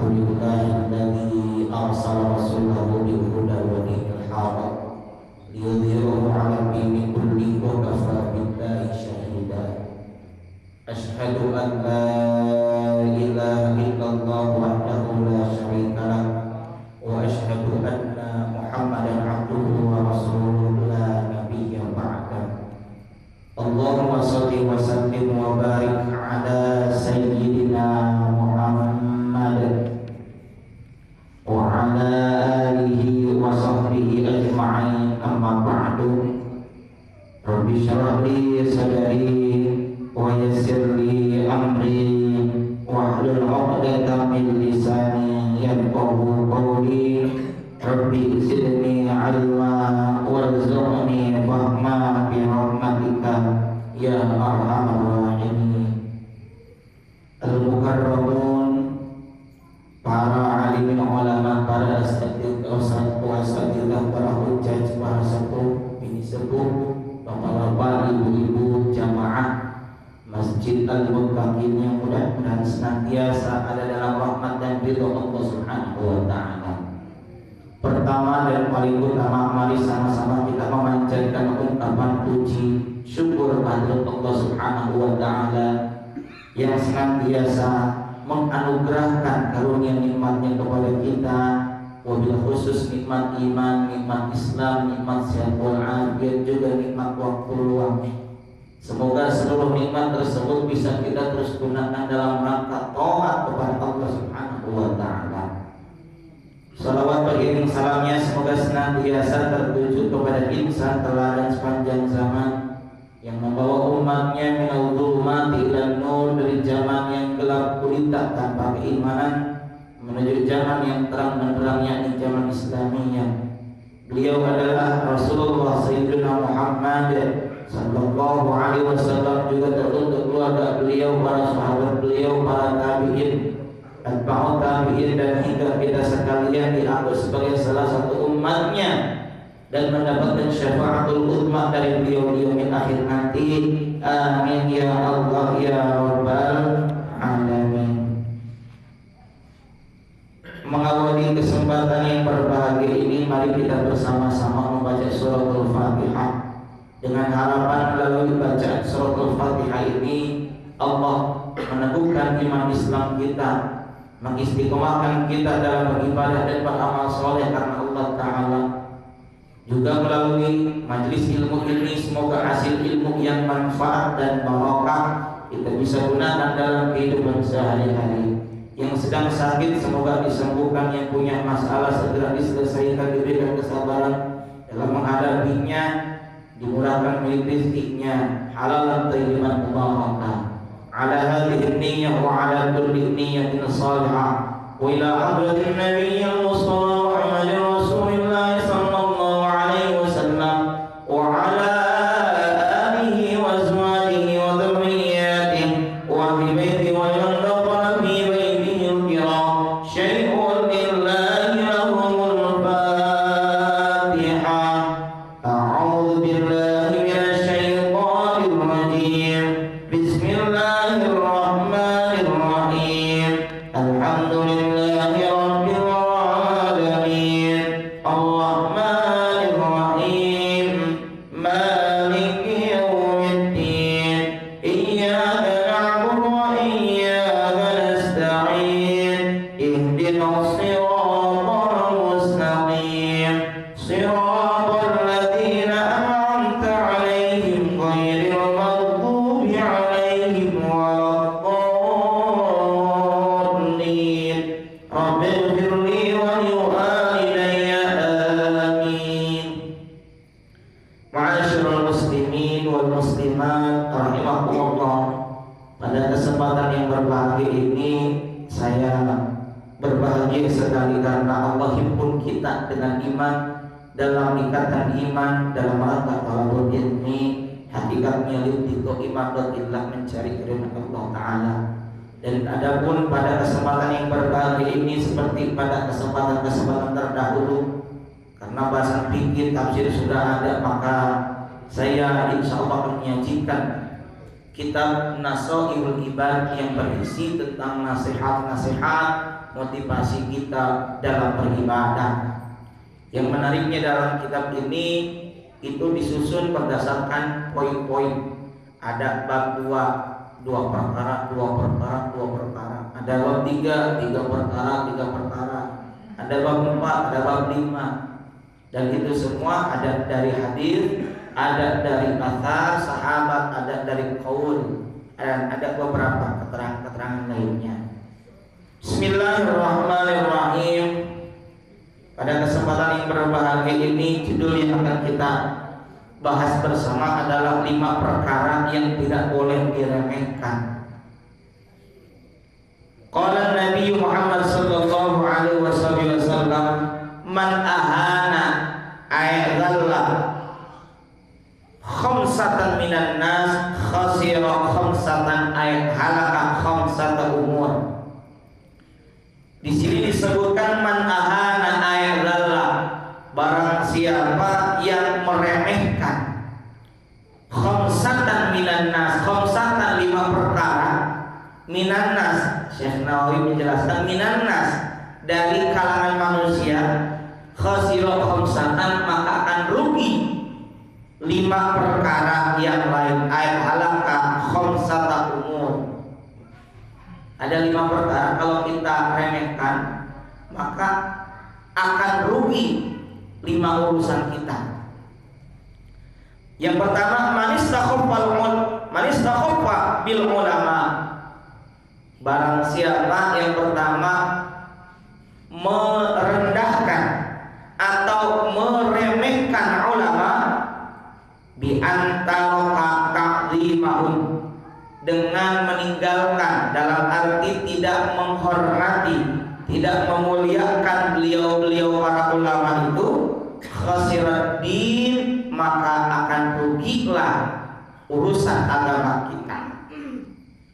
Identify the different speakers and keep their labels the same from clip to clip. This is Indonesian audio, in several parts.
Speaker 1: Alhamdulillah alladzi arsala rasulahu bil huda wa dinil haqq liyudhhirahu 'ala dini kullihi wa kafaa billahi shahida. Asyhadu an la ilaha illallah wahdahu la syarika lah wa asyhadu anna Muhammadan 'abduhu wa rasuluhu la nabiyya ba'dah. Allahumma shalli wa sallim wa barik 'ala sayyidina wa ala alihi wa sahbihi ajma'in, amma ba'du. Rabbi shrah li sadri wa yassir li amri wahlul 'uqdatam min lisani yafqahu qawli. Rabbi zidni 'ilma warzuqni fahma bi rahmatika ya arhamar rahimin. Al-mukarramun, para alimin ulama, para asatidzah, para hujjaj, para sepuh, bini sepuh, bapak-bapak, ibu-ibu, jamaah Masjid Al-Muttaqin yang mudah-mudahan senantiasa ada dalam rahmat dan ridha Allah Subhanahu wa ta'ala. Pertama dan paling utama, mari sama-sama kita memanjatkan ungkapan puji syukur kehadirat Allah Subhanahu wa ta'ala yang senantiasa menganugerahkan karunia nikmatnya kepada kita, wabil khusus nikmat iman, nikmat Islam, nikmat sehat walafiat, juga nikmat waktu luang. Semoga seluruh nikmat tersebut bisa kita terus gunakan dalam rangka taat kepada Allah Subhanahu wa ta'ala. Salawat beriring salamnya semoga senantiasa tertuju kepada insan teladan sepanjang zaman yang membawa umatnya minal dhulumati ilan nur, dari zaman yang gelap gulita tanpa keimanan menuju zaman yang terang benderang, yakni zaman Islamiyah. Beliau adalah Rasulullah Sayyidina Muhammad sallallahu alaihi wasallam, juga teruntuk keluarga beliau, para sahabat beliau, para tabi'in, atba'ut tabi'in, dan hingga kita sekalian dianggap sebagai salah satu umatnya dan mendapatkan syafaatul uzma dari beliau di yaumil akhir nanti. Amin ya Allah ya rabbal alamin. Mengawali kesempatan yang berbahagia ini, mari kita bersama-sama membaca suratul Fatihah dengan harapan melalui bacaan suratul Fatihah ini Allah meneguhkan iman Islam kita, mengistiqomahkan kita dalam beribadah dan beramal soleh karena Allah Ta'ala. Juga melalui majelis ilmu ini semoga hasil ilmu yang manfaat dan barokah kita bisa gunakan dalam kehidupan sehari-hari. Yang sedang sakit semoga disembuhkan, yang punya masalah segera diselesaikan, diberikan kesabaran dalam menghadapinya, dimurahkan rezekinya, halalan thayyiban mubarakah. Ala hadhihi niyyah wa ala kulli niyyatin salihah wa ila hadratin nabiyyil mustafa Muhammadin Rasulillah sallallahu alaihi wasallam wa ala alihi wa azwajihi wa dhurriyyatihi wa bi baiti wa man dakhala fi baitihi al-kiram syai'un lillahi lahumul Fatihah. A'udzu billahi minasy syaithanir rajim. Bismillahirrahmanirrahim. Alhamdulillahi rabbil alamin. Ar-Rahmanir Rahim. Maliki yaumiddin. Iyyaka na'budu wa iyyaka nasta'in. Ihdinas siratal mustaqim. Siratal ladzina an'amta 'alaihim ghairil maghdubi 'alaihim waladdallin. Rabbi ighfirli wa liwalidayya amin. Ma'asyiral muslimin wal muslimat rahimakumullah. Pada kesempatan yang berbahagia ini saya berbahagia sekali karena Allah himpun kita dengan iman, dalam ikatan iman, dalam rangka talabul ilmi, hakikatnya liqtiqa imadatillah, mencari keridhaan Allah Ta'ala. Dan adapun pada kesempatan yang berbahagia ini seperti pada kesempatan-kesempatan terdahulu, karena bahasan fikih tafsir sudah ada, maka saya insya Allah menyajikan kitab Nasaihul Ibad yang berisi tentang nasihat-nasihat motivasi kita dalam beribadah. Yang menariknya dalam kitab ini itu disusun berdasarkan poin-poin. Ada bab 2 perkara. Ada bab 3 perkara. Ada bab 4, ada bab 5. Dan itu semua ada dari hadis, ada dari athar sahabat, ada dari qaul, dan ada beberapa keterangan lainnya. Bismillahirrahmanirrahim. Pada kesempatan yang berbahagia ini, judul yang akan kita bahas bersama adalah 5 perkara yang tidak boleh diremehkan. Qala Nabi Muhammad sallallahu alaihi wasallam, man ahana ayadallah khamsatan minan nas khasira khamsatan ay halaka khamsata umur. Di sini disebutkan man ahana ayadallah, barang siapa yang meremehkan khamsatan minan nas, khamsatan 5 perkara, minan nas, Syekh Nawawi menjelaskan minan nas, dari kalangan manusia, khasira khamsatan, maka akan rugi 5 perkara yang lain, ay halaka khamsata umur. Ada 5 perkara kalau kita remehkan maka akan rugi 5 urusan kita. Yang pertama, manistakhaffa bil ulama, barang siapa yang pertama merendahkan atau meremehkan ulama, bi antara ta'zimahum, dengan meninggalkan, dalam arti tidak menghormati, tidak memuliakan beliau-beliau para ulama itu, khasirat din, maka akan rugilah urusan agama kita.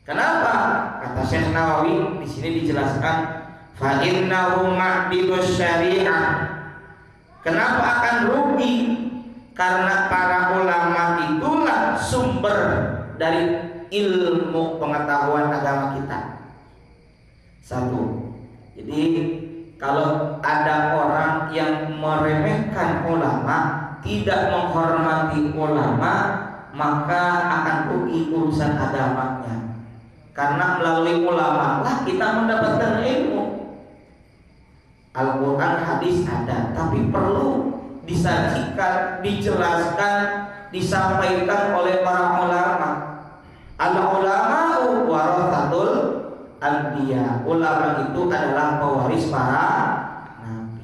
Speaker 1: Kenapa? Kata Syekh Nawawi di sini dijelaskan, fa innahu ma'dilus syariah. Kenapa akan rugi? Karena para ulama itulah sumber dari ilmu pengetahuan agama kita. Satu. Jadi kalau ada orang yang meremehkan ulama, tidak menghormati ulama, maka akan rugi urusan agamanya. Karena melalui ulama lah kita mendapatkan ilmu. Al-Quran, hadis ada, tapi perlu disajikan, dijelaskan, disampaikan oleh para ulama. Al-ulama'u warathatul anbiya. Ulama itu adalah pewaris para nabi.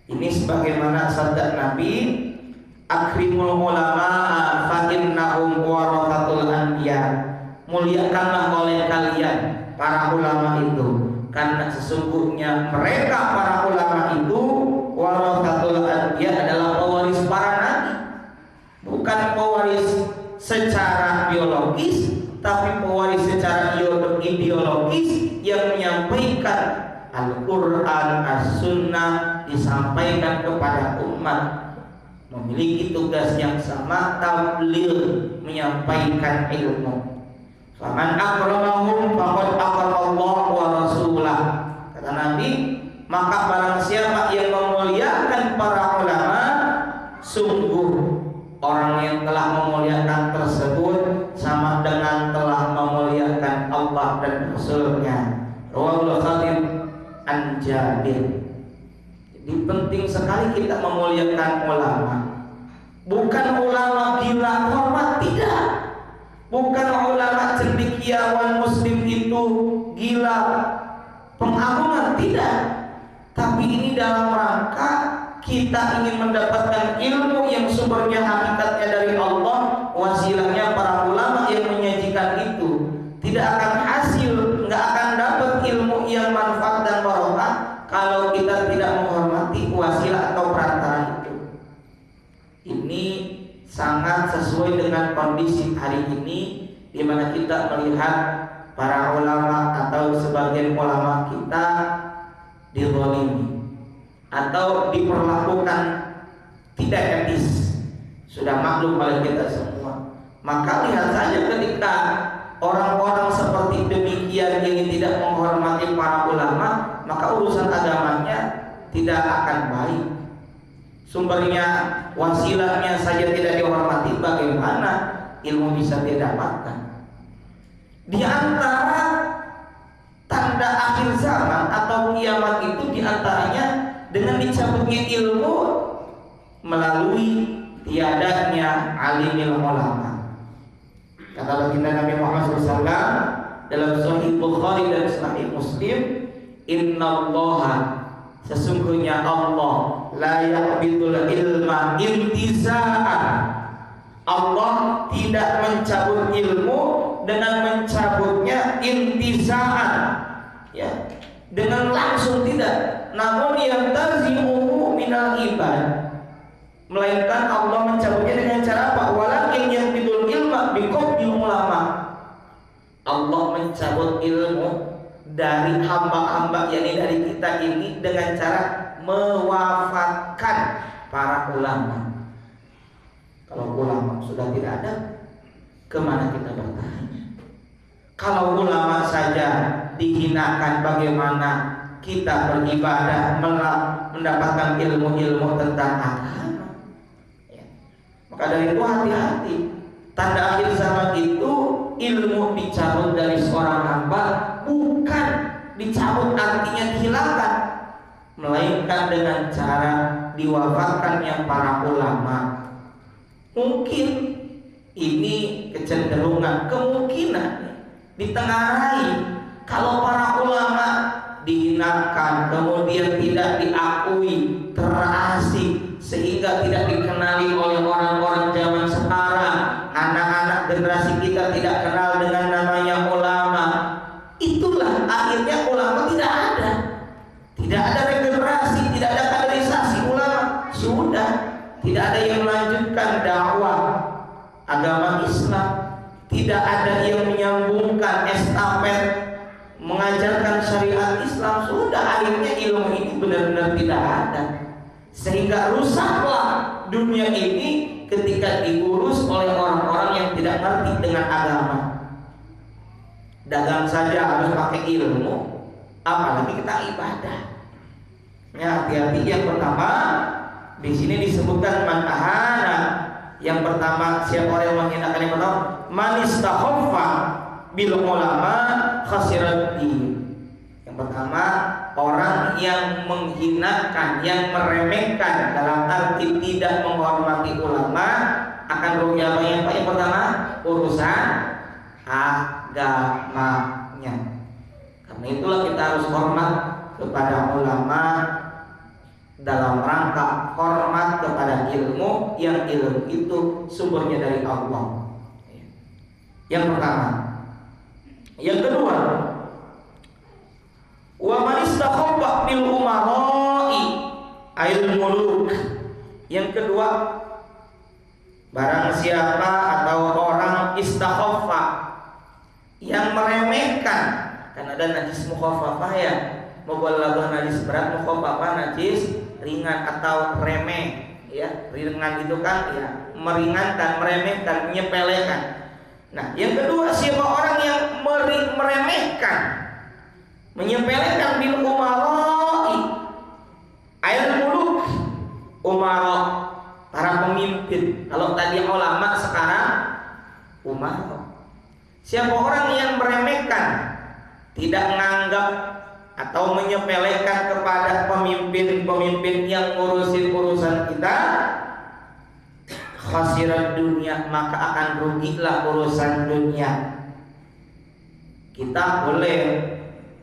Speaker 1: Ini sebagaimana sabda Nabi, akrimul ulama'a fa innahum warathatul anbiya. Muliakanlah oleh kalian para ulama itu, karena sesungguhnya mereka para ulama itu warathatul anbiya, adalah pewaris para nabi. Bukan pewaris secara biologis, tapi pewaris secara ideologis, yang menyampaikan Al-Quran, As-Sunnah, disampaikan kepada umat, memiliki tugas yang sama, tabligh, menyampaikan ilmu. Faman akramahum faqad akramallah wa rasulah. Kata Nabi, maka barang siapa yang memuliakan para ulama, sungguh orang yang telah memuliakan tersebut sama dengan telah memuliakan Allah dan Rasulnya. Rawahul Khatib an Jabir. Jadi penting sekali kita memuliakan ulama. Bukan ulama gila hormat, tidak. Bukan ulama cendekiawan muslim itu gila pengagungan, tidak. Tapi ini dalam rangka kita ingin mendapatkan ilmu yang sumbernya hakikatnya dari Allah, wasilahnya para ulama yang menyajikan itu. Tidak akan hasil, nggak akan dapat ilmu yang manfaat dan barokah kalau kita tidak menghormati wasilah atau perantara itu. Ini sangat sesuai dengan kondisi hari ini, di mana kita melihat para ulama atau sebagian ulama kita dizalimi atau diperlakukan tidak etis. Sudah maklum oleh kita semua. Maka lihat saja ketika orang-orang seperti demikian ini tidak menghormati para ulama, maka urusan agamanya tidak akan baik. Sumbernya, wasilahnya saja tidak dihormati, bagaimana ilmu bisa didapatkan? Di antara tanda akhir zaman atau kiamat itu diantaranya dengan dicabutnya ilmu melalui tiadanya alimil ulama. Kata baginda Nabi Muhammad SAW dalam Sahih Bukhari dan Sahih Muslim, innallaha, sesungguhnya Allah, la yaqbidul ilma intiza'an, Allah tidak mencabut ilmu dengan mencabutnya intiza'an, ya, dengan langsung tidak, namun yantazi'uhu minal ibad, melainkan Allah mencabutnya dengan cara apa? Walakin yaqbidul ilma biqabdil ulama, Allah mencabut ilmu dari hamba-hamba, yakni dari kita ini, dengan cara mewafatkan para ulama. Kalau ulama sudah tidak ada, kemana kita bertanya? Kalau ulama saja dihinakan, bagaimana kita beribadah, mendapatkan ilmu-ilmu tentang agama? Ya. Maka dari itu hati-hati. Tanda akhir zaman itu ilmu dicabut dari seorang hamba, bukan dicabut artinya dihilangkan, melainkan dengan cara diwafatkannya para ulama. Mungkin ini kecenderungan, kemungkinan ditengarai. Kalau para ulama dihinakan, kemudian tidak diakui, terasing, sehingga tidak dikenali oleh orang-orang zaman sekarang, anak-anak generasi kita tidak kenal dengan namanya ulama, itulah akhirnya ulama tidak ada. Tidak ada regenerasi, tidak ada kaderisasi ulama. Sudah tidak ada yang melanjutkan dakwah agama Islam, tidak ada yang menyambungkan estafet mengajarkan syariat Islam. Sudah akhirnya ilmu ini benar-benar tidak ada, sehingga rusaklah dunia ini ketika diurus oleh orang-orang yang tidak ngerti dengan agama. Dagang saja harus pakai ilmu, apalagi kita ibadah. Ya, hati-hati. Yang pertama di sini disebutkan man ahana. Yang pertama, siapa orang yang menghinakan? Yang pertama, man istakhaffa bil ulama khasirat din. Yang pertama, orang yang menghinakan, yang meremehkan, dalam arti tidak menghormati ulama, akan rugi apa? Yang pertama, urusan agamanya. Karena itulah kita harus hormat kepada ulama dalam rangka hormat kepada ilmu, yang ilmu itu sumbernya dari Allah. Yang pertama. Yang kedua, wa man istakhaffa bil umara'i ail muluk. Yang kedua, barang siapa atau orang istakhaffa, yang meremehkan, kan ada najis mukhaffafah ya, mubalaghah najis berat, mukhaffafah najis ringan atau remeh, ya. Ringan itu kan ya meringankan, meremehkan, menyepelekan. Nah, yang kedua, siapa orang yang meremehkan, menyepelekan bil umara'i ail muluk, umara, para pemimpin. Kalau tadi ulama, sekarang umara. Siapa orang yang meremehkan, tidak menganggap atau menyepelekan kepada pemimpin-pemimpin yang ngurusin urusan kita, khasirat dunia, maka akan rugilah urusan dunia. Kita boleh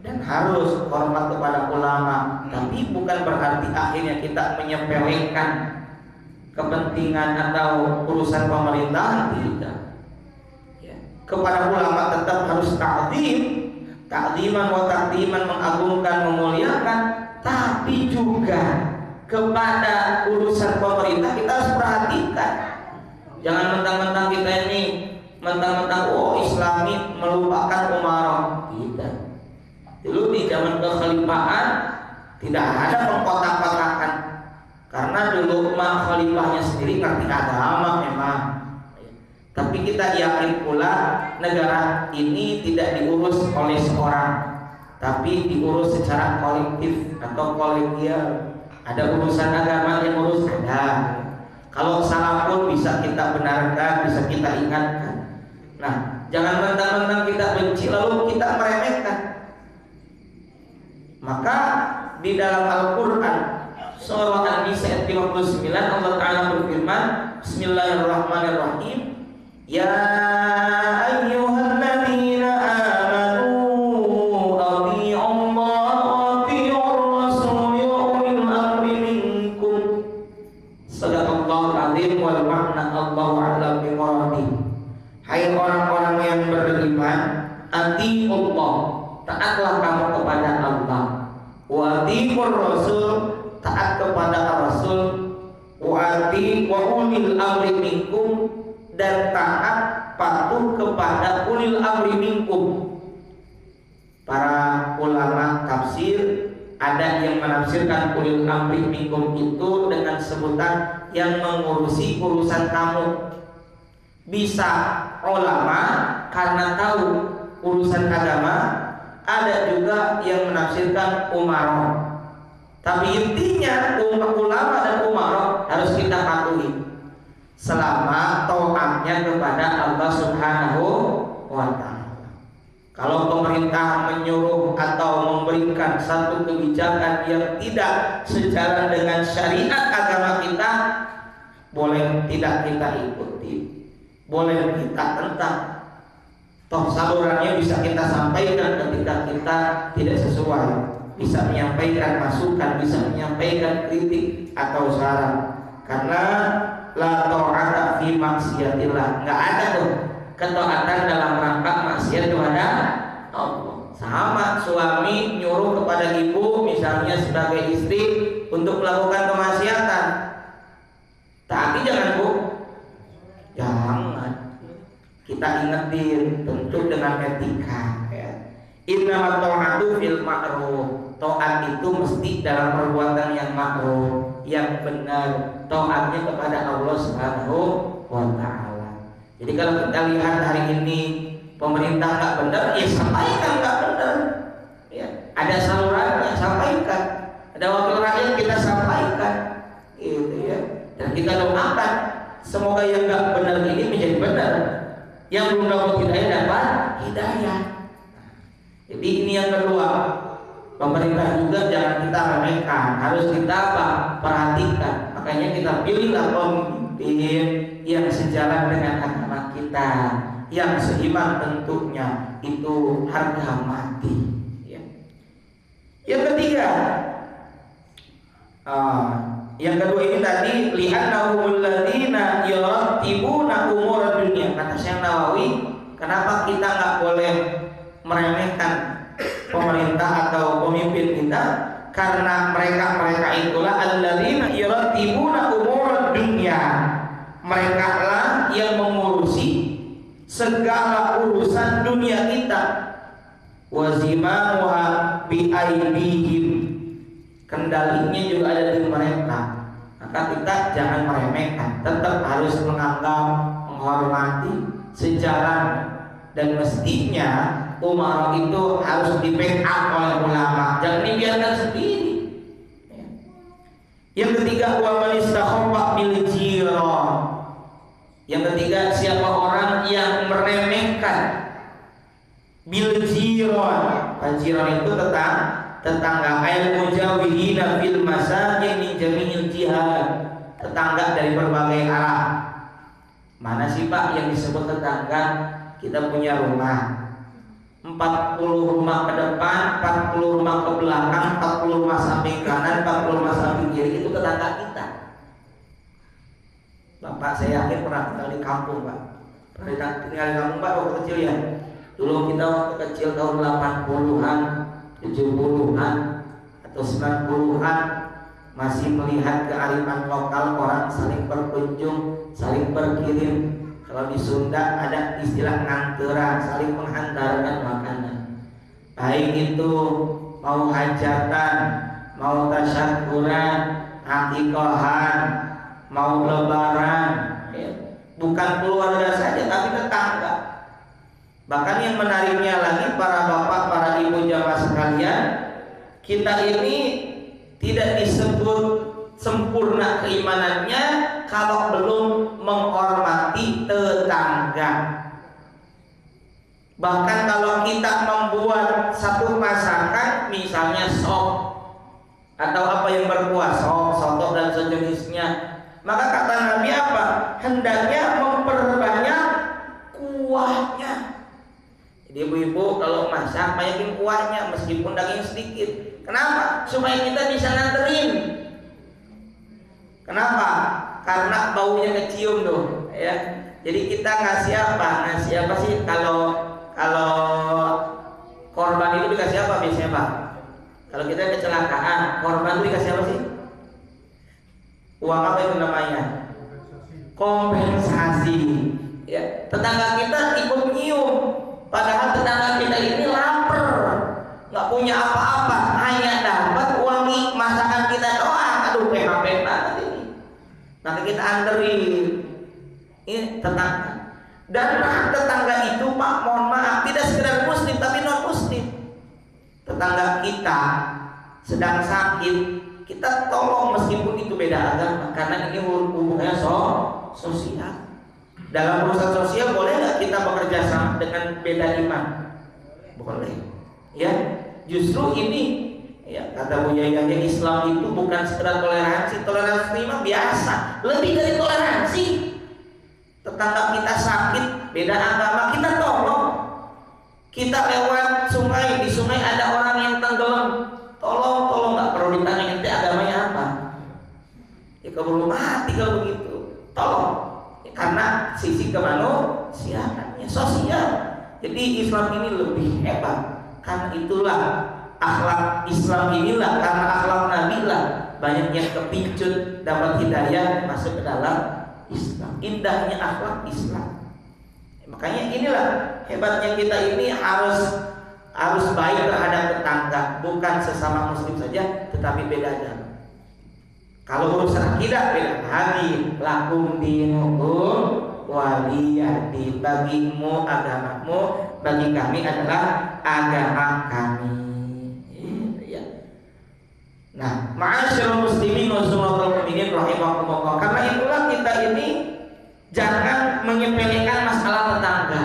Speaker 1: dan harus hormat kepada ulama, tapi bukan berarti akhirnya kita menyepelekan kepentingan atau urusan pemerintahan, tidak. Ya. Kepada ulama tetap harus ta'zim, ta'ziman wa ta'ziman, mengagungkan, memuliakan, tapi juga kepada urusan pemerintah kita harus perhatikan. Jangan mentang-mentang kita ini mentang-mentang Islami melupakan umarah. Tidak. Dulu di zaman kekhalifahan tidak ada pengkotak-kotakan, karena dulu khalifahnya sendiri ngerti agama memang. Tapi kita yakin pula negara ini tidak diurus oleh seorang, tapi diurus secara kolektif atau kolegial. Ada urusan agama yang urus, ada. Kalau salah pun bisa kita benarkan, bisa kita ingatkan. Nah, jangan mentang-mentang kita benci lalu kita meremehkan. Maka di dalam Al-Quran surah An-Nisa ayat 59 Allah Ta'ala berfirman, Bismillahirrahmanirrahim, Ya ayyuhalladzina amanu athi'ullaha wa athi'ur rasul wa ulil amri minkum. Sadaqallahul azim wal ma'na Allahu a'lam bimuradi. Hai orang-orang yang beriman, athi'ullah, taatlah kamu kepada Allah, wa athi'ur rasul, taat kepada Rasul, wa ulil amri minkum, dan taat patuh kepada ulil amri minkum. Para ulama tafsir ada yang menafsirkan ulil amri minkum itu dengan sebutan yang mengurusi urusan kamu. Bisa ulama karena tahu urusan agama, ada juga yang menafsirkan umarah. Tapi intinya ulama dan umarah harus kita patuhi selama taatnya kepada Allah Subhanahu wa Ta'ala. Kalau pemerintah menyuruh atau memberikan satu kebijakan yang tidak sejalan dengan syariat agama kita, boleh tidak kita ikuti, boleh kita tentang. Toh salurannya bisa kita sampaikan ketika kita tidak sesuai, bisa menyampaikan masukan, bisa menyampaikan kritik atau saran. Karena la ta'ata fi maksiatillah, enggak ada tuh ketaatan dalam rangka maksiat kepada Allah. Sama suami nyuruh kepada ibu misalnya sebagai istri untuk melakukan kemaksiatan, tapi jangan bu, jangan. Kita ingetin tentu dengan etika ya. Innamat ta'atu fil ma'ruf, taat itu mesti dalam perbuatan yang makruh, yang benar, taatnya kepada Allah Subhanahu wa Ta'ala. Jadi kalau kita lihat hari ini pemerintah nggak benar, ya sampaikan nggak benar. Ya, ada salurannya, sampaikan. Ada wakil rakyat, kita sampaikan, gitu ya. Dan kita doakan semoga yang nggak benar ini menjadi benar, yang belum dapat hidayah dapat hidayah. Jadi ini yang kedua. Pemerintah juga jangan kita remehkan, harus kita perhatikan. Makanya kita pilihlah pemimpin yang sejalan dengan agama kita, yang seiman tentunya, itu harga mati ya. Yang ketiga, yang kedua ini tadi, li'annahumul ladzina yurattibuna umur dunia. Kata Syekh Nawawi, kenapa kita nggak boleh meremehkan pemerintah atau pemimpin kita? Karena mereka itulah alladzina yurattibuna umur dunia. Mereka lah yang mengurusi segala urusan dunia kita. Wazimamuha bi aidihim, kendalinya juga ada di mereka. Maka kita jangan meremehkan, tetap harus menganggap, menghormati, sejalan. Dan mestinya umara itu harus di backup oleh ulama, jangan dibiarkan sendiri. Yang ketiga, wa man istakhaffa bil jiran. Yang ketiga, siapa orang yang meremehkan bil jiran. Jiran itu tetangga, al mujawirina fil masakin min jami'il jihad, tetangga dari berbagai arah. Mana sih Pak yang disebut tetangga? Kita punya rumah 40 rumah ke depan, 40 rumah ke belakang, 40 rumah samping kanan, 40 rumah samping kiri, itu tetangga kita. Bapak saya yakin pernah tinggal di kampung Pak. Pernah tinggal di kampung Pak waktu kecil ya. Dulu kita waktu kecil tahun 80-an, 70-an atau 90-an masih melihat kearifan lokal, orang saling berkunjung, saling berkirim. Kalau di Sunda ada istilah ngantera, saling menghantarkan makanan. Baik itu mau hajatan, mau tasyakuran, akikahan, mau lebaran, ya. Bukan keluarga saja, Bahkan yang menariknya lagi, para bapak, para ibu jamaah sekalian, kita ini tidak disebut sempurna keimanannya kalau belum menghormati tetangga. Bahkan kalau kita membuat satu masakan, misalnya sop atau apa yang berkuah, sop, soto dan sejenisnya, maka kata Nabi apa? Hendaknya memperbanyak kuahnya. Jadi ibu-ibu kalau masak banyakin kuahnya meskipun daging sedikit. Kenapa? Supaya kita bisa nganterin. Kenapa? Karena baunya kecium tuh, ya. Jadi kita ngasih apa? Ngasih apa sih? Kalau korban itu dikasih apa biasanya, Pak? Kalau kita kecelakaan, korban itu dikasih apa sih? Uang apa itu namanya? Kompensasi. Ya, tetangga kita ikut nyium. Padahal tetangga kita ini lapar, nggak punya apa-apa, hanya dapat uang masakan kita doang. Aduh, PHP banget ini. Maka kita anterin. Ini tetangga. Dan tetangga itu, Pak, mohon maaf, tidak sekedar muslim tapi non muslim. Tetangga kita sedang sakit, kita tolong meskipun itu beda agama, karena ini hubungannya sosial. Dalam urusan sosial boleh nggak kita bekerja sama dengan beda iman? Boleh. Ya, justru ini, ya kata Bu Yaya, Islam itu bukan sekedar toleransi. Toleransi mah biasa, lebih dari toleransi. Tetangga kita sakit, beda agama, kita tolong. Kita lewat sungai, di sungai ada orang yang tenggelam, tolong, nggak perlu ditanya nanti agamanya apa. Ya keburu mati kalau begitu, tolong. Karena sisi kemanusiaannya, sosial. Jadi Islam ini lebih hebat. Karena itulah akhlak Islam inilah, karena akhlak Nabi lah banyak yang kepincut dapat hidayah masuk ke dalam Islam. Indahnya akhlak Islam. Makanya inilah hebatnya kita ini harus baik terhadap tetangga, bukan sesama muslim saja, tetapi beda agama. Kalau urusan akidah beda lagi. Lakum dinukum waliyadi, bagimu agamamu, bagi kami adalah agama kami. Ya. Nah, ma'asyiral muslimin wa sunnatul mu'minin rahimakumullah. Karena itulah kita ini jangan menyepelekan masalah tetangga.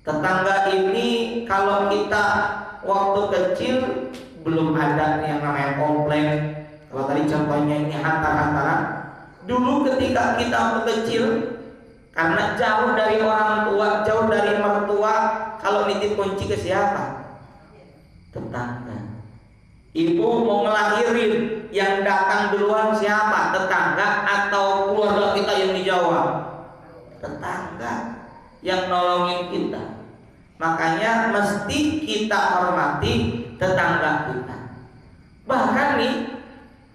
Speaker 1: Tetangga ini kalau kita waktu kecil belum ada yang namanya komplek. Kalau tadi contohnya ini hantar-hantaran. Dulu ketika kita waktu kecil, karena jauh dari orang tua, jauh dari mertua, kalau nitip kunci ke siapa? Tetangga. Ibu mau ngelahirin, yang datang duluan siapa? Tetangga atau keluarga kita yang dijawab? Tetangga yang nolongin kita. Makanya mesti kita hormati tetangga kita. Bahkan nih,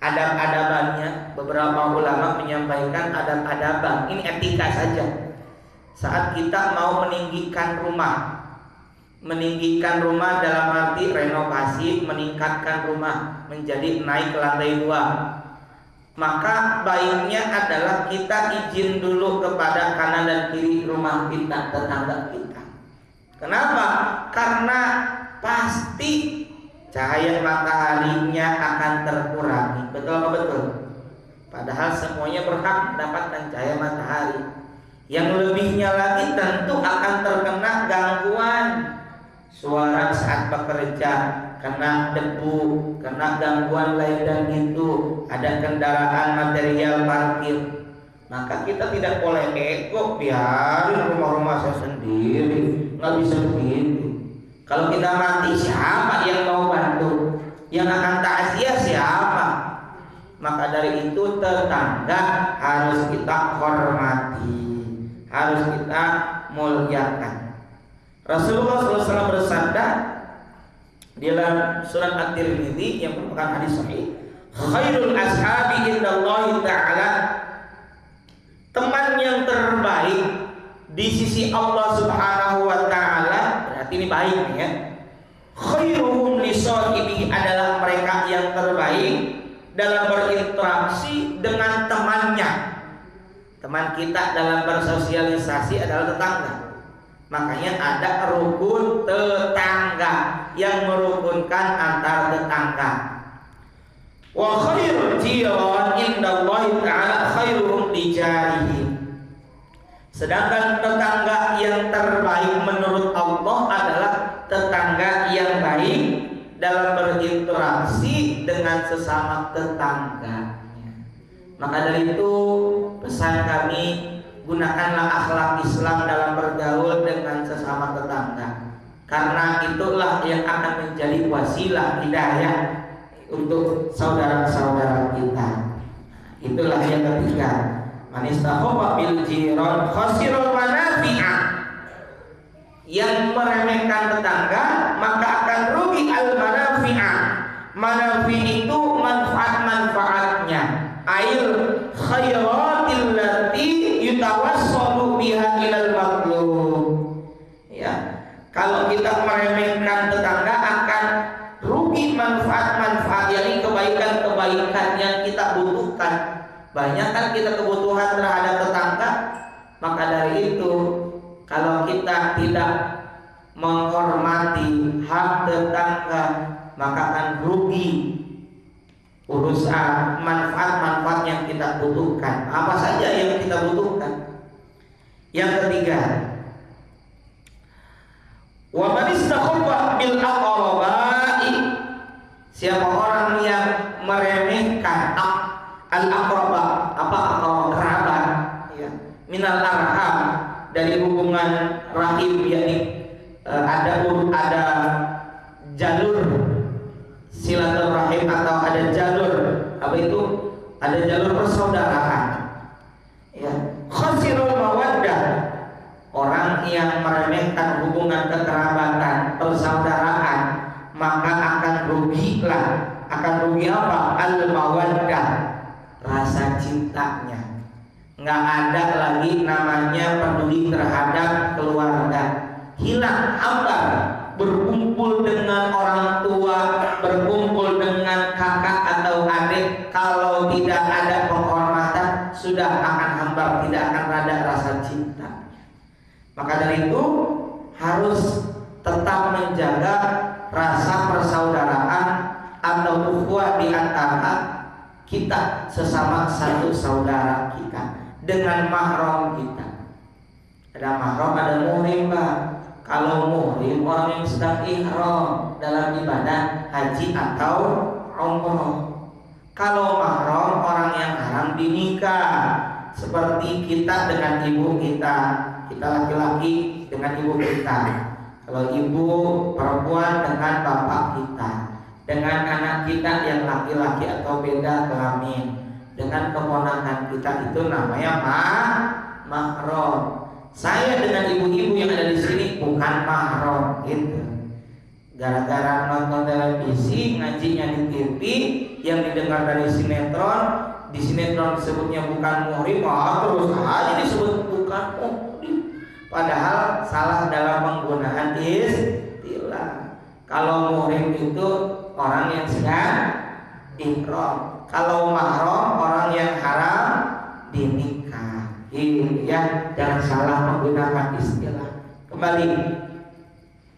Speaker 1: adab-adabannya, beberapa ulama menyampaikan adab-adaban, ini etika saja. Saat kita mau meninggikan rumah dalam arti renovasi, meningkatkan rumah menjadi naik ke lantai 2, maka baiknya adalah kita izin dulu kepada kanan dan kiri rumah kita, tetangga kita. Kenapa? Karena pasti cahaya mataharinya akan terkurangi. Betul apa betul? Padahal semuanya berhak mendapatkan cahaya matahari. Yang lebihnya lagi tentu akan terkena gangguan suara saat bekerja, kena debu, kena gangguan lain dan itu, ada kendaraan material parkir. Maka kita tidak boleh ego, biarin rumah-rumah saya sendiri, nggak bisa begitu. Kalau kita mati, siapa yang mau bantu? Yang akan takziah siapa? Maka dari itu tetangga harus kita hormati, harus kita muliakan. Rasulullah SAW bersabda dalam surat At-Tirmidzi yang merupakan hadis sahih, khairul ashabi indallahi ta'ala, teman yang terbaik di sisi Allah Subhanahu wa ta'ala, berarti ini baik nih ya. Khairuhum li sahibihi, adalah mereka yang terbaik dalam berinteraksi dengan temannya. Teman kita dalam bersosialisasi adalah tetangga. Makanya ada rukun tetangga yang merukunkan antar tetangga. Wa khairul jiran indallahi ta'ala khairuhum li jarihi. Sedangkan tetangga yang terbaik menurut Allah adalah tetangga yang baik dalam berinteraksi dengan sesama tetangganya. Maka dari itu pesan kami, gunakanlah akhlak Islam dalam bergaul dengan sesama tetangga, karena itulah yang akan menjadi wasilah hidayah untuk saudara-saudara kita. Itulah yang ketiga, man istahaba bil jiran khasirul manafi'a. Yang meremehkan tetangga maka akan rugi al manafi'a. Manafi itu manfaat-manfaatnya, air khairatil lati yutawassalu biha ilal matlub. Ya, kalau kita meremehkan tetangga akan rugi manfaat-manfaat, yakni kebaikan-kebaikan yang kita butuhkan. Banyak kan kita kebutuhan terhadap tetangga. Maka dari itu, kalau kita tidak menghormati hak tetangga, maka akan rugi urusan manfaat-manfaat yang kita butuhkan. Apa saja yang kita butuhkan? Yang ketiga, wa man istakhabba bil aqrabai. Siapa orang yang meremehkan al-aqraba, apa kerabat, ya, minal arham, dari hubungan rahim, yakni ada jalur silaturahim atau ada jalur apa itu? Ada jalur persaudaraan. Ya, khasirul mawaddah. Orang yang meremehkan hubungan kekerabatan, persaudaraan, maka akan rugilah. Akan rugi apa? Al-mawaddah, rasa cintanya. Nggak ada lagi namanya peduli terhadap keluarga. Hilang, hambar. Berkumpul dengan orang tua, berkumpul dengan kakak atau adik, kalau tidak ada penghormatan, sudah akan hambar, tidak akan ada rasa cinta. Maka dari itu harus tetap menjaga rasa persaudaraan atau ukhuwah di antara kita sesama satu saudara kita dengan mahram kita. Ada mahram, ada muhrim, Pak. Kalau muhrim orang yang sedang ihram dalam ibadah haji atau umroh. Kalau mahram orang yang haram dinikah, seperti kita dengan ibu kita, kita laki-laki dengan ibu kita. Kalau ibu perempuan dengan bapak kita, dengan anak kita yang laki-laki atau beda kelamin, dengan keponakan kita, itu namanya mahram. Saya dengan ibu-ibu yang ada di sini bukan mahram, gitu. Gara-gara nonton televisi, ngajinya di TV, yang didengar dari sinetron, di sinetron disebutnya bukan muhrim, terus aja disebut bukan muhrim. Padahal salah dalam penggunaan istilah. Kalau muhrim itu orang yang sedang ihram. Kalau mahram orang yang haram dinikah. Ya, jangan salah menggunakan istilah. Kembali.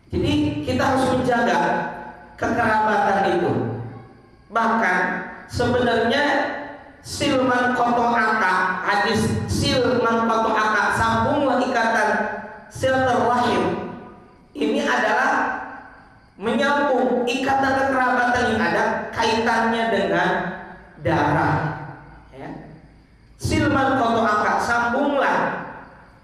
Speaker 1: Jadi kita harus menjaga kekerabatan itu. Bahkan sebenarnya silman koto'aka, hadis silman koto'aka, sambunglah ikatan silaturahim. Ini adalah menyambung ikatan kekerabatan yang ada kaitannya dengan darah. Silman koto'aka, sambunglah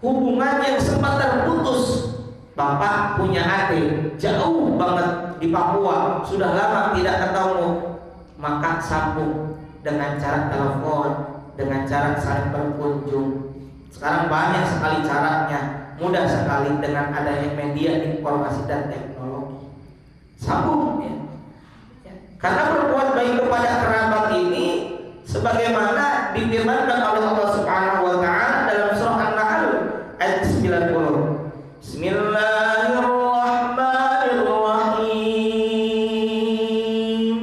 Speaker 1: hubungan yang sempat terputus. Bapak punya adik jauh banget di Papua, sudah lama tidak ketemu, maka sambung dengan cara telepon, dengan cara saling berkunjung. Sekarang banyak sekali caranya, mudah sekali dengan adanya media informasi dan teknologi. Sambung, ya. Karena berbuat baik kepada kerabat ini sebagaimana difirmankan oleh Allah Subhanahu wa taala dalam surah An-Nahl ayat 90. Bismillahirrahmanirrahim.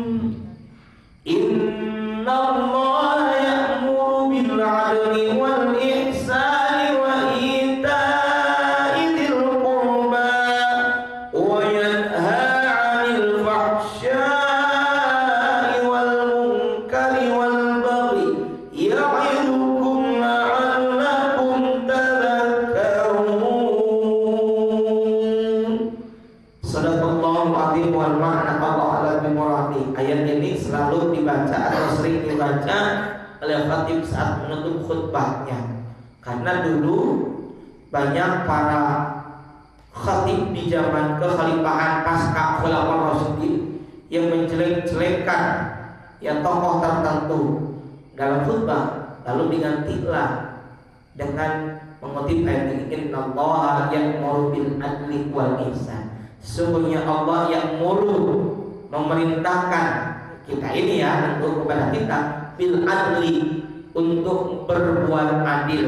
Speaker 1: Innallaha ya'muru bil 'adli wal ihsani wa ita'i dzil qurba khatib saat menutup khutbahnya. Karena dulu banyak para khatib di zaman kekhalifahan pasca Khulafaur Rasyidin yang menjelek-jelekkan ya tokoh tertentu dalam khutbah, lalu digantilah dengan mengutip ayat ini, innallaha ya'muru bil adli wal ihsan. Sesungguhnya Allah yang memerintahkan kita ini ya, untuk kepada kita bil adli, untuk berbuat adil,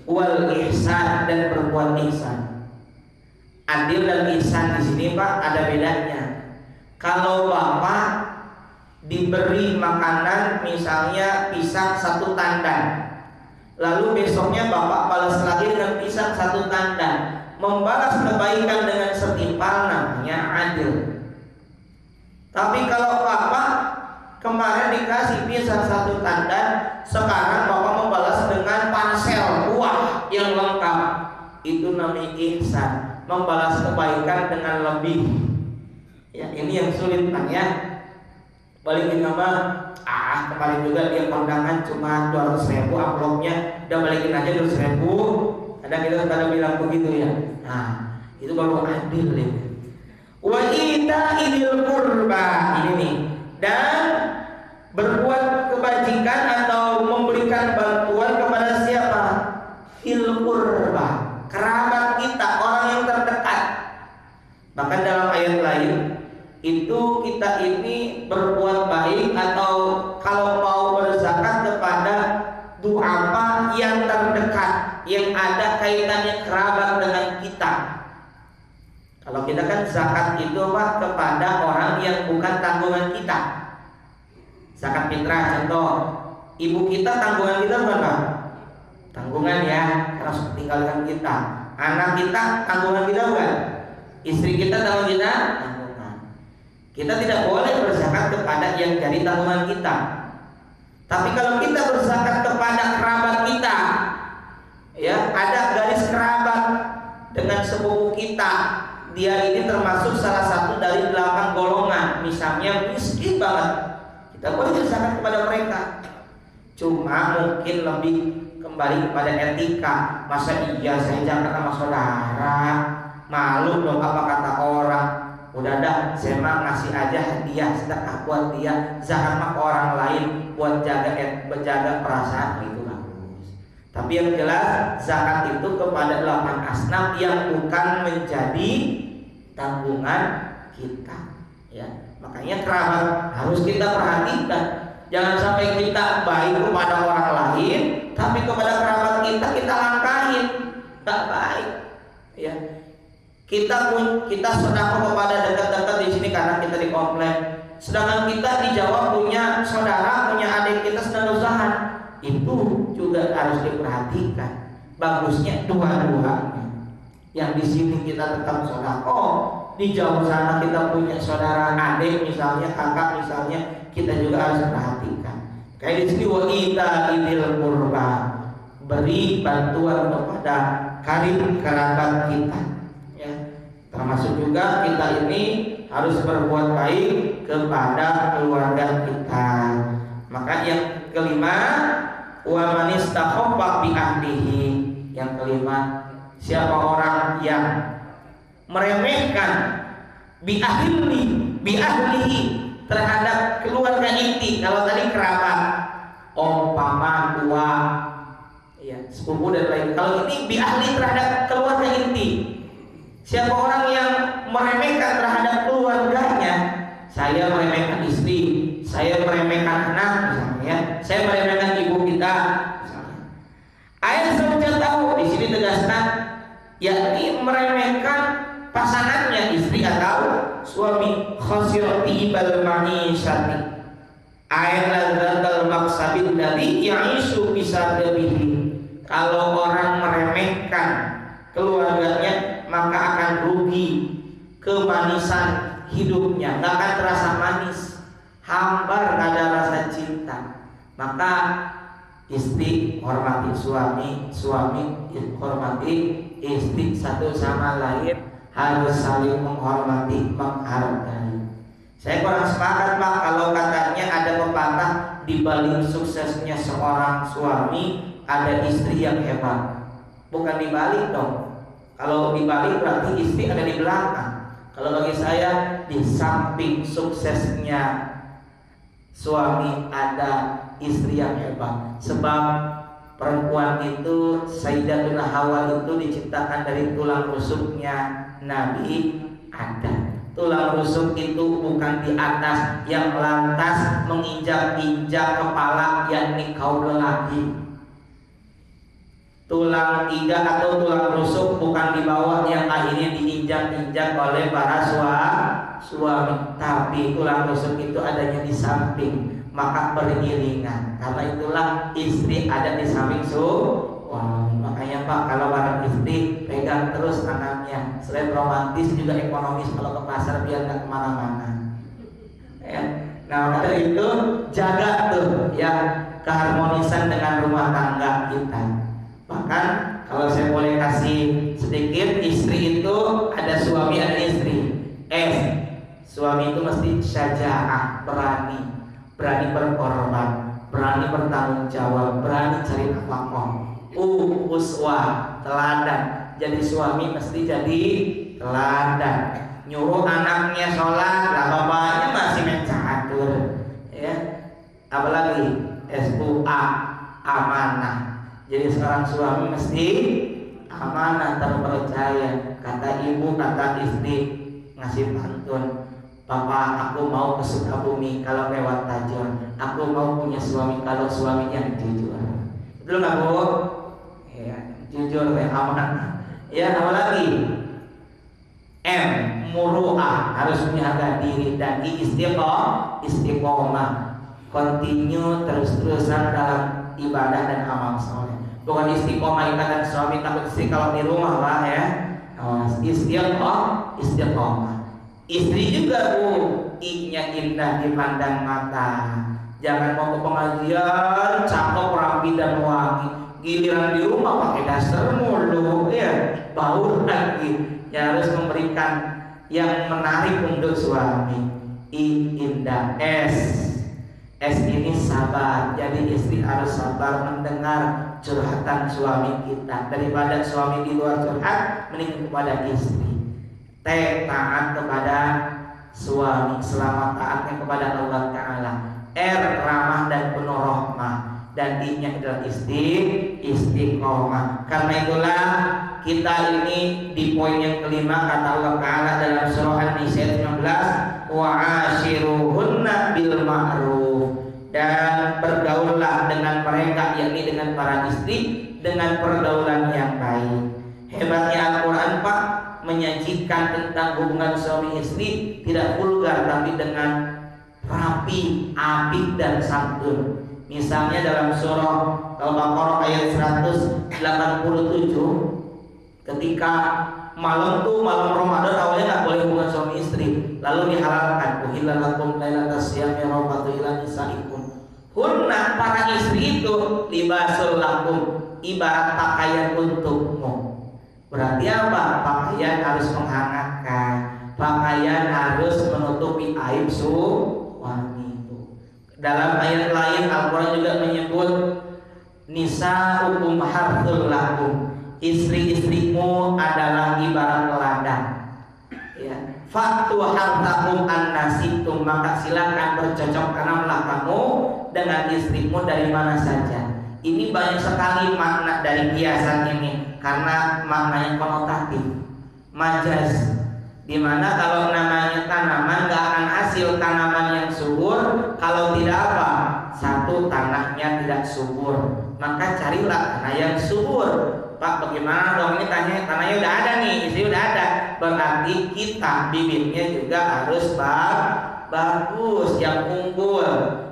Speaker 1: wal ihsan, dan berbuat ihsan. Adil dan ihsan di sini Pak ada bedanya. Kalau Bapak diberi makanan misalnya pisang 1 tandan, lalu besoknya Bapak balas lagi dengan pisang 1 tandan, membalas kebaikan dengan setimpal, namanya adil. Tapi kalau Bapak kemarin dikasih pisang 1 tandan, sekarang Bapak membalas dengan pansel buah yang lengkap, itu namanya ihsan, membalas kebaikan dengan lebih. Ya, ini yang sulit Pak ya. Balikin nama, kemarin juga dia kondangan cuma 200.000 amplopnya, udah balikin aja 200.000. Kadang kita kadang bilang begitu ya. Nah, itu baru adil ya. Wa ita'il qurba, ini nih. Dan berbuat kebajikan atau memberikan bantuan kepada siapa? Fil qurba, kerabat kita, orang yang terdekat. Bahkan dalam ayat lain itu kita ini berbuat baik atau kalau mau berzakat kepada du'afa yang terdekat, yang ada kaitannya kerabat dengan kita. Kalau kita kan zakat itu Pak kepada orang yang bukan tanggungan kita. Zakat fitrah contoh, ibu kita tanggungan kita bukan Pak? Tanggungan ya, harus tinggalkan kita. Anak kita tanggungan kita bukan? Istri kita tanggungan kita? Kita tidak boleh berzakat kepada yang jadi tanggungan kita. Tapi kalau kita berzakat kepada kerabat kita, ya ada garis kerabat dengan sepupu kita, dia ini termasuk salah satu dari 8 golongan, misalnya miskin banget, kita boleh berzakat kepada mereka. Cuma mungkin lebih kembali kepada etika. Masa iya saya zakat sama saudara, malu dong apa kata orang. Udah dah, saya mah ngasih aja hadiah sedekah buat dia, zakat mah ke orang lain buat jaga perasaan, itu bagus. Tapi yang jelas zakat itu kepada 8 asnaf yang bukan menjadi tanggungan kita. Ya, makanya kerabat harus kita perhatikan. Jangan sampai kita baik kepada orang lain, tapi kepada kerabat kita langkahin, tak baik. Ya. Kita sedekah kepada dekat-dekat di sini karena kita di komplek. Sedangkan kita di Jawa punya saudara, punya adik kita sedang usaha. Itu juga harus diperhatikan. Bagusnya dua-duanya. Yang di sini kita tetap saudara. Di jauh sana kita punya saudara adik misalnya, kakak misalnya, kita juga harus perhatikan. Kayak di sini wa ita'il qurba, beri bantuan kepada karib kerabat kita. Termasuk juga kita ini harus berbuat baik kepada keluarga kita. Maka yang kelima, wa man istakhaffa bi ahlihi. Yang kelima, siapa orang yang meremehkan bi ahlihi terhadap keluarga inti. Kalau tadi kerabat, om, paman, tua, ya, sepupu dan lain. Kalau ini bi ahli terhadap keluarga inti. Siapa orang yang meremehkan terhadap keluarganya, saya meremehkan istri, saya meremehkan anak misalnya, saya meremehkan ibu kita misalnya. Ayat saja tahu di sini tegaskan, yakni meremehkan pasangannya, istri atau suami, khasirati bal ma'isyati. Ayat ladzal maqsabil ladzi ya'isu bisababihi. Kalau orang meremehkan keluarganya, maka akan rugi kemanisan hidupnya, nggak akan terasa manis, hambar, nggak ada rasa cinta. Maka istri hormati suami, suami hormati istri, satu sama lain harus saling menghormati, menghargai. Saya kurang sepakat Pak kalau katanya ada pepatah di balik suksesnya seorang suami ada istri yang hebat. Bukan di balik dong. Kalau di balik berarti istri ada di belakang. Kalau bagi saya di samping suksesnya suami ada istri yang hebat. Sebab perempuan itu, Sayyidatuna Hawa itu diciptakan dari tulang rusuknya Nabi Adam. Tulang rusuk itu bukan di atas yang lantas menginjak-injak kepala yakni kaum lelaki. Tulang iga atau tulang rusuk bukan di bawah yang akhirnya diinjak-injak oleh para suami, tapi tulang rusuk itu adanya di samping, maka beriringan. Karena itulah istri ada di samping suami. Makanya Pak, kalau barang istri pegang terus tangannya. Selain romantis juga ekonomis kalau ke pasar biar nggak kemana-mana. Ya. Nah maka itu jaga tuh ya keharmonisan dengan rumah tangga kita. Bahkan kalau saya boleh kasih sedikit, istri itu ada suami ada istri. Suami itu mesti syaja'ah, berani berkorban, berani bertanggung jawab, berani cari nafkah. Uswah, teladan. Jadi suami mesti jadi teladan. Nyuruh anaknya sholat, lah bapaknya masih main catur, ya. Apalagi SUA, amanah. Jadi seorang suami mesti amanah, terpercaya. Kata ibu, kata istri ngasih pantun, Papa, aku mau ke Sukabumi kalau lewat Tajur. Aku mau punya suami kalau suaminya jujur. Betul nggak Bu? Ya, jujur ya, amanah. Ya, apa lagi? Muru'ah, harus punya harga diri. Dan istiqomah, continue terus-terusan dalam ibadah dan amal soleh. Bukan istiqomah ikatan suami takut istri kalau di rumah lah ya. Istiqomah. Istri juga Bu, I-nya indah dipandang mata. Jangan mau ke pengajian cakep rapi dan wangi, giliran di rumah pakai daster mulu ya, bau lagi. Ya harus memberikan yang menarik untuk suami. Indah. S ini sabar. Jadi istri harus sabar mendengar curhatan suami kita. Daripada suami di luar curhat, mending kepada istri. Taat kepada suami selama taatnya kepada Allah Ta'ala. Ramah dan penuh rahmah. Dan I-nya adalah istiqomah. Karena itulah kita ini di poin yang kelima kata Allah Ta'ala dalam surah An-Nisa 19, wa'ashiruhunna bil ma'ruf, dan bergaullah dengan mereka, yakni dengan para istri, dengan pergaulan yang baik. Hebatnya Al-Quran Pak, menyajikan tentang hubungan suami istri tidak vulgar tapi dengan rapi, apik dan santun. Misalnya dalam surah Al-Baqarah ayat 187, ketika malam Ramadan awalnya nggak boleh hubungan suami istri, lalu dihalalkan uhilla lakum lailatas siyami rafatu ila nisaikum. Hunna, para istri itu libasul lakum, ibarat pakaian untukmu. Berarti apa? Pakaian harus menghangatkan, pakaian harus menutupi aib suami. Dalam ayat lain Al-Quran juga menyebut nisa'ukum harthul lakum, istri-istrimu adalah ibarat ladang. Ya. Faktu hartakum annasitum, maka silakan bercocok tanamlah kamu dengan istrimu dari mana saja. Ini banyak sekali makna dari kiasan ini karena maknanya konotatif, majaz. Dimana kalau namanya tanaman gak akan hasil tanaman yang subur kalau tidak apa? Satu, tanahnya tidak subur, maka carilah tanah yang subur. Pak, bagaimana dong ini tanahnya udah ada nih, isi udah ada, berarti kita bibitnya juga harus bagus, yang unggul.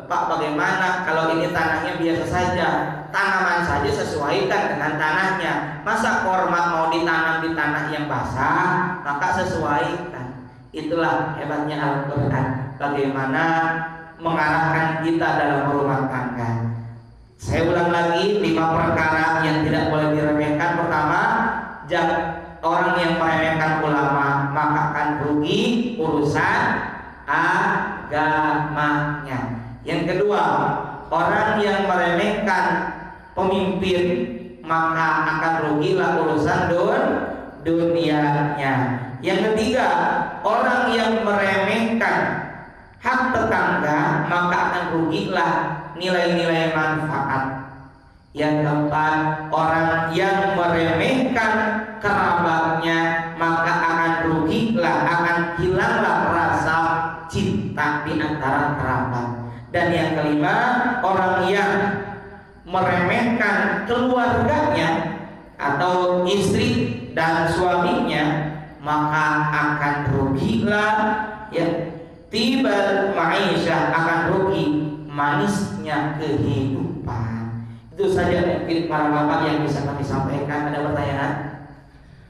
Speaker 1: Pak, bagaimana kalau ini tanahnya biasa saja? Tanaman saja sesuaikan dengan tanahnya. Masa korma mau ditanam di tanah yang basah? Maka sesuaikan. Itulah hebatnya Al-Quran, bagaimana mengarahkan kita dalam rumah tangga. Saya ulang lagi 5 perkara yang tidak boleh diremehkan. Pertama, orang yang meremehkan ulama maka akan rugi urusan agamanya. Yang kedua, orang yang meremehkan pemimpin maka akan rugilah urusan dunianya. Yang ketiga, orang yang meremehkan hak tetangga maka akan rugilah nilai-nilai manfaat. Yang keempat, orang yang meremehkan kerabatnya maka akan rugilah, akan hilanglah rasa cinta di antara kerabat. Dan yang kelima, orang yang meremehkan keluarganya atau istri dan suaminya maka akan rugilah, ya, tibal ma'isyah, akan rugi manisnya kehidupan. Itu saja mungkin para bapak yang bisa kami sampaikan. Ada pertanyaan?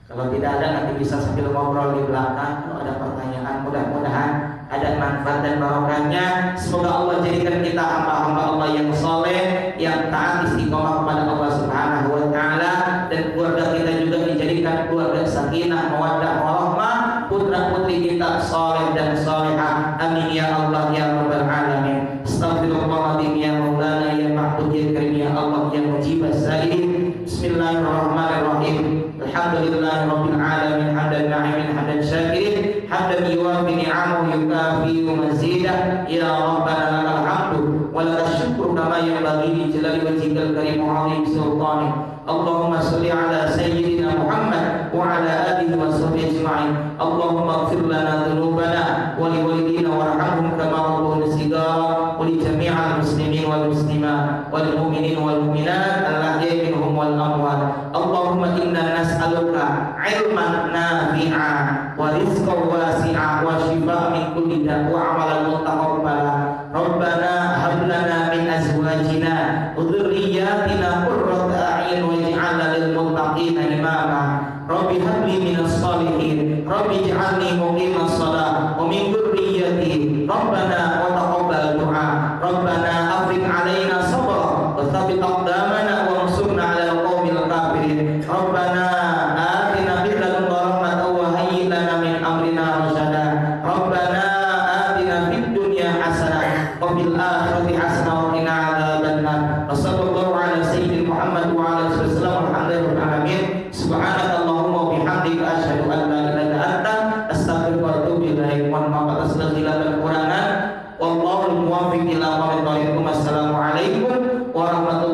Speaker 1: Kalau tidak ada nanti bisa sambil ngobrol di belakang. Kalau ada pertanyaan, mudah-mudahan ada manfaat dan barokahnya. Semoga Allah jadikan kita hamba-hamba Allah yang soleh, yang taat istiqomah kepada Allah Subhanahu wa Ta'ala, dan keluarga kita juga dijadikan keluarga sakinah, mawaddah, warahmah, putra putri kita soleh dan solehah. Amin ya Allah ya rabbal alamin. Astagfirullahaladzim ya maulana ya ma'bud ya karim ya Allah ya mujib as-sa'ilin. Bismillahirrahmanirrahim. Alhamdulillahi rabbil alamin, hamdan na'imin, hamdan syakirin, hamdan yuwafi ni'amahu yukafi mazidah. Ya rabbana lakal hamdu wa lakal syukru kama yanbaghi li jalali wajhikal karim wa 'azimi sultanik. Allahumma shalli ala sayyidina Muhammad wa ala alihi wa sahbihi ajma'in. Allahumma ighfir lana dhunubana wa li walidina warhamhum kama rabbuna shighara, wa li jami'il muslimin wal muslimat wal mu'minin wal mu'minat al-ahya'i minhum wal amwat. Allahumma inna nas'aluka 'ilman nafi'a wa rizqan wasi'a wa shifaa' min kulli da' wa 'amalan mutaqabbala. Rabbana hab lana min azwajina wa dhurriyyatina qurrata a'yun waj'alna lil muttaqina imama. Rabbi habli minas salihin, Rabbi ij'alni muqimas shalah wa min dhurriyyati. Rabbana wa taqabbal du'a. Rabbana afriq 'alaina sabra wa thabbit aqdamana wa ansurna 'alal qaumil kafirin. Rabbana atina min ladunka rahmatan wa hayyi lana min amrina rasyada. Rabbana atina fid dunya hasanah wa fil akhirati hasanah wa qina 'adzabannar. Wassallallahu ala sayyidina Muhammad wa ala alihi wasallam. Alhamdulillahil alamin. Subhanakallahumma wa bihamdika asyhadu an la ilaha illa anta astaghfiruka wa atubu ilaik. Mohon maaf atas segala khilaf dan kekurangan. Wallahul muwaffiq ila aqwamit thoriq. Wassalamualaikum warahmatullahi